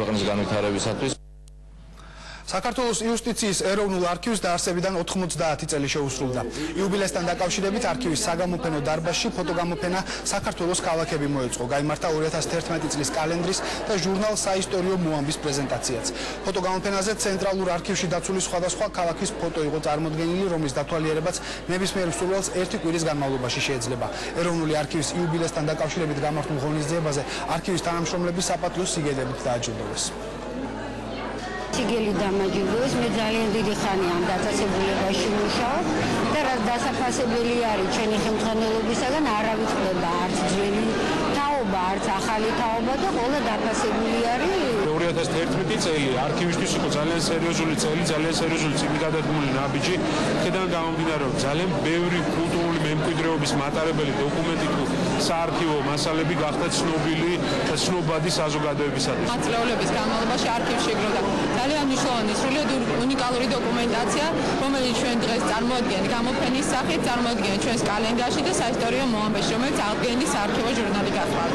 ქვეყნის განვითარებისათვის. საქართველოს იუსტიციის ეროვნულ არქივს დაარსებიდან 90 წელი შეუსრულდა. იუბილესთან დაკავშირებით არქივის საგამოფენო დარბაზში ფოტოგამოფენა საქართველოს ქალაქები მოეწყო. გაიმართა 2011 წლის კალენდრის და ჟურნალ საისტორიო მოამბის პრეზენტაციაც. ფოტოგამოფენაზე ცენტრალურ არქივში დაცული სხვადასხვა ქალაქის ფოტო იყო წარმოდგენილი, რომლის დათვალიერებაც ნებისმიერ მსურველს ერთი კვირის განმავლობაში შეიძლება. ეროვნული არქივის იუბილესთან დაკავშირებით გამართულ ღონისძიებაზე არქივის თანამშრომლები საპატიო სიგელებით დააჯილდოვეს. სიგელი დამაჯილდოვეს, მე ძალიან დიდი ხანია ამ დაწესებულებაში ვმუშაობ და რაც დასაფასებელი არის ჩვენი ხელმძღვანელობისაგან არავის ხდება არც ძველი თაობა, არც ახალი თაობა და ყველა დაფასებული არის. 2011 წელი არქივისთვის იყო ძალიან სერიოზული წელი, ძალიან სერიოზული წინგადადგმული ნაბიჯი. აქედან გამომდინარე, რომ ძალიან ბევრი კულტურული მემკვიდრეობის მატარებელი დოკუმენტი თუ საარქივო მასალები გახდა ცნობილი და ცნობადი საზოგადოებისათვის. ათწლეულების განმავლობაში არქივში იგროვდა ძალიან მნიშვნელოვანი სრულიად უნიკალური დოკუმენტაცია, რომელიც ჩვენ დღეს წარმოადგენთ გამოფენის სახით, წარმოადგენთ ჩვენს კალენდარში და საისტორიო მოამბეში, რომელიც აღდგენილი საარქივო ჟურნალი გახლავთ.